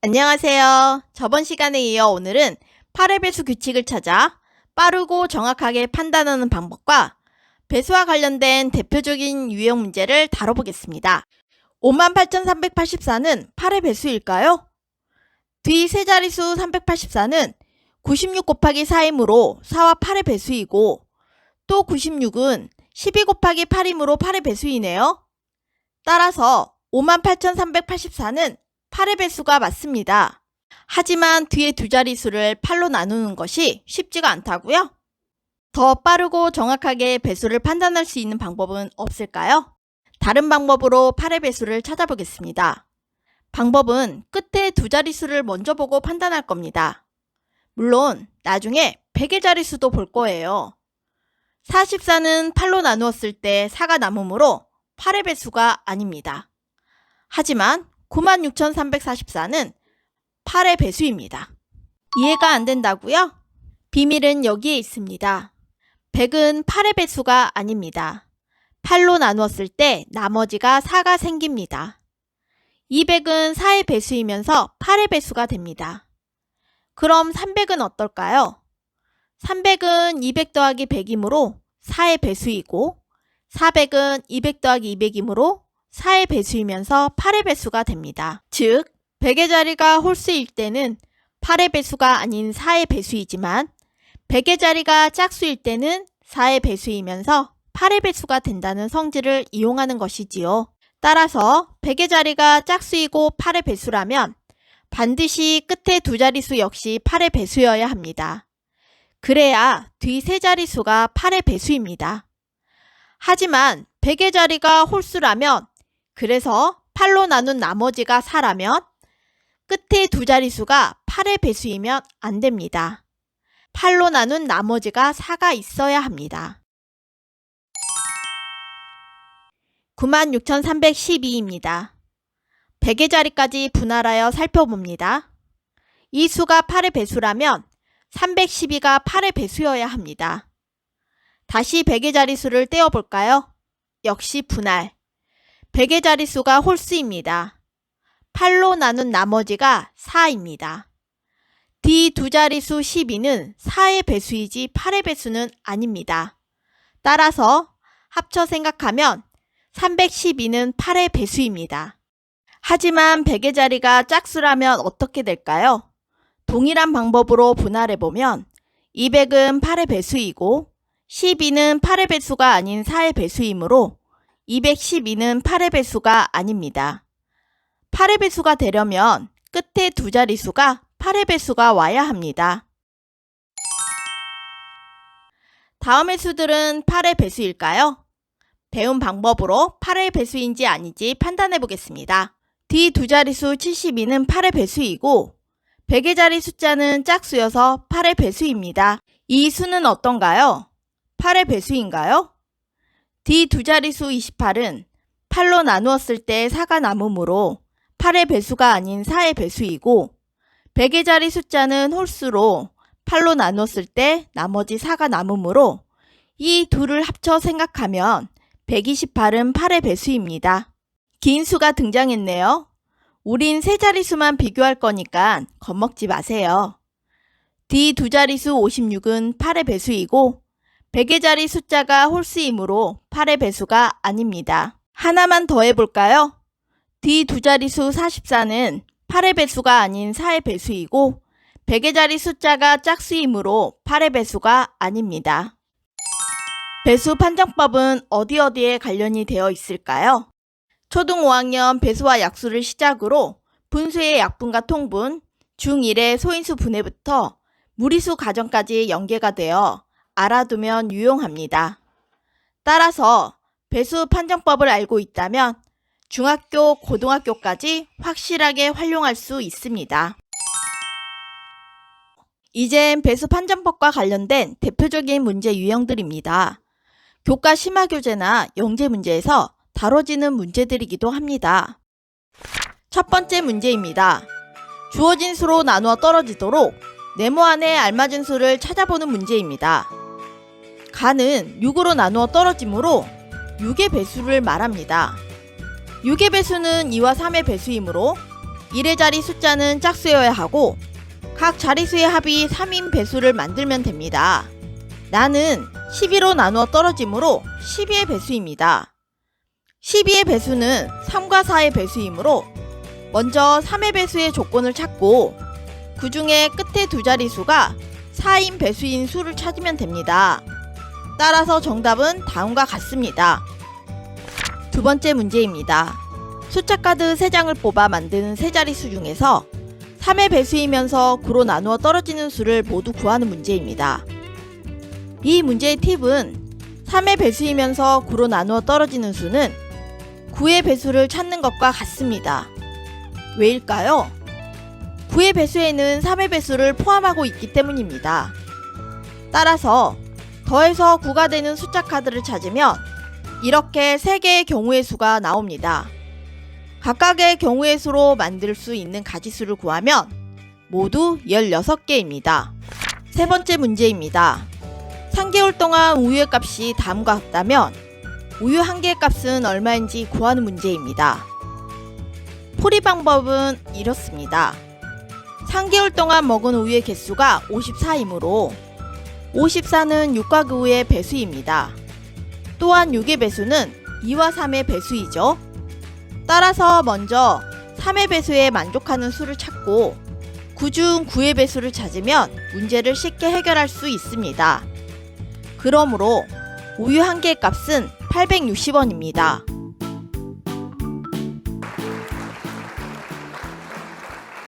안녕하세요. 저번 시간에 이어 오늘은 8의 배수 규칙을 찾아 빠르고 정확하게 판단하는 방법과 배수와 관련된 대표적인 유형 문제를 다뤄보겠습니다. 58,384는 8의 배수일까요? 뒤 세 자릿수 384는 96 곱하기 4이므로 4와 8의 배수이고, 또 96은 12 곱하기 8이므로 8의 배수이네요. 따라서 58,384는 8의 배수가 맞습니다. 하지만 뒤에 두 자릿수를 8로 나누는 것이 쉽지가 않다고요? 더 빠르고 정확하게 배수를 판단할 수 있는 방법은 없을까요? 다른 방법으로 8의 배수를 찾아보겠습니다. 방법은 끝에 두 자릿수를 먼저 보고 판단할 겁니다. 물론 나중에 100의 자릿수도 볼 거예요. 44는 8로 나누었을 때 4가 남으므로 8의 배수가 아닙니다. 하지만 96,344는 8의 배수입니다. 이해가 안 된다고요? 비밀은 여기에 있습니다. 100은 8의 배수가 아닙니다. 8로 나누었을 때 나머지가 4가 생깁니다. 200은 4의 배수이면서 8의 배수가 됩니다. 그럼 300은 어떨까요? 300은 200 더하기 100이므로 4의 배수이고, 400은 200 더하기 200이므로 4의 배수이면서 8의 배수가 됩니다. 즉, 100의 자리가 홀수일 때는 8의 배수가 아닌 4의 배수이지만 100의 자리가 짝수일 때는 4의 배수이면서 8의 배수가 된다는 성질을 이용하는 것이지요. 따라서 100의 자리가 짝수이고 8의 배수라면 반드시 끝에 두 자릿수 역시 8의 배수여야 합니다. 그래야 뒤 세 자릿수가 8의 배수입니다. 하지만 100의 자리가 홀수라면, 그래서 8로 나눈 나머지가 4라면 끝에 두 자릿수가 8의 배수이면 안 됩니다. 8로 나눈 나머지가 4가 있어야 합니다. 96,312입니다. 100의 자리까지 분할하여 살펴봅니다. 이 수가 8의 배수라면 312가 8의 배수여야 합니다. 다시 100의 자릿수를 떼어볼까요? 역시 분할. 100의 자릿수가 홀수입니다. 8로 나눈 나머지가 4입니다. 뒤 두 자릿수 12는 4의 배수이지 8의 배수는 아닙니다. 따라서 합쳐 생각하면 312는 8의 배수입니다. 하지만 100의 자리가 짝수라면 어떻게 될까요? 동일한 방법으로 분할해보면 200은 8의 배수이고 12는 8의 배수가 아닌 4의 배수이므로 212는 8의 배수가 아닙니다. 8의 배수가 되려면 끝에 두 자릿수가 8의 배수가 와야 합니다. 다음의 수들은 8의 배수일까요? 배운 방법으로 8의 배수인지 아닌지 판단해 보겠습니다. 뒤 두 자릿수 72는 8의 배수이고 100의 자리 숫자는 짝수여서 8의 배수입니다. 이 수는 어떤가요? 8의 배수인가요? 뒤 두 자릿수 28은 8로 나누었을 때 4가 남으므로 8의 배수가 아닌 4의 배수이고, 100의 자리 숫자는 홀수로 8로 나누었을 때 나머지 4가 남으므로 이 둘을 합쳐 생각하면 128은 8의 배수입니다. 긴 수가 등장했네요. 우린 세 자릿수만 비교할 거니까 겁먹지 마세요. 뒤 두 자릿수 56은 8의 배수이고 100의 자리 숫자가 홀수이므로 8의 배수가 아닙니다. 하나만 더 해볼까요? 뒤 두 자릿수 44는 8의 배수가 아닌 4의 배수이고 100의 자리 숫자가 짝수이므로 8의 배수가 아닙니다. 배수 판정법은 어디에 관련이 되어 있을까요? 초등 5학년 배수와 약수를 시작으로 분수의 약분과 통분, 중1의 소인수 분해부터 무리수 가정까지 연계가 되어 알아두면 유용합니다. 따라서 배수 판정법을 알고 있다면 중학교, 고등학교까지 확실하게 활용할 수 있습니다. 이젠 배수 판정법과 관련된 대표적인 문제 유형들입니다. 교과 심화교재나 영재 문제에서 다뤄지는 문제들이기도 합니다. 첫 번째 문제입니다. 주어진 수로 나누어 떨어지도록 네모 안에 알맞은 수를 찾아보는 문제입니다. 가는 6으로 나누어 떨어지므로 6의 배수를 말합니다. 6의 배수는 2와 3의 배수이므로 1의 자리 숫자는 짝수여야 하고 각 자리수의 합이 3인 배수를 만들면 됩니다. 나는 12로 나누어 떨어지므로 12의 배수입니다. 12의 배수는 3과 4의 배수이므로 먼저 3의 배수의 조건을 찾고 그 중에 끝에 두 자리수가 4인 배수인 수를 찾으면 됩니다. 따라서 정답은 다음과 같습니다. 두 번째 문제입니다. 숫자 카드 3장을 뽑아 만드는 세 자리수 중에서 3의 배수이면서 9로 나누어 떨어지는 수를 모두 구하는 문제입니다. 이 문제의 팁은 3의 배수이면서 9로 나누어 떨어지는 수는 9의 배수를 찾는 것과 같습니다. 왜일까요? 9의 배수에는 3의 배수를 포함하고 있기 때문입니다. 따라서 더해서 9가 되는 숫자 카드를 찾으면 이렇게 3개의 경우의 수가 나옵니다. 각각의 경우의 수로 만들 수 있는 가지수를 구하면 모두 16개입니다. 세 번째 문제입니다. 3개월 동안 우유의 값이 다음과 같다면 우유 한 개의 값은 얼마인지 구하는 문제입니다. 풀이 방법은 이렇습니다. 3개월 동안 먹은 우유의 개수가 54이므로 54는 6과 그 후의 배수입니다. 또한 6의 배수는 2와 3의 배수이죠. 따라서 먼저 3의 배수에 만족하는 수를 찾고 그중 9의 배수를 찾으면 문제를 쉽게 해결할 수 있습니다. 그러므로 우유 한 개의 값은 860원입니다.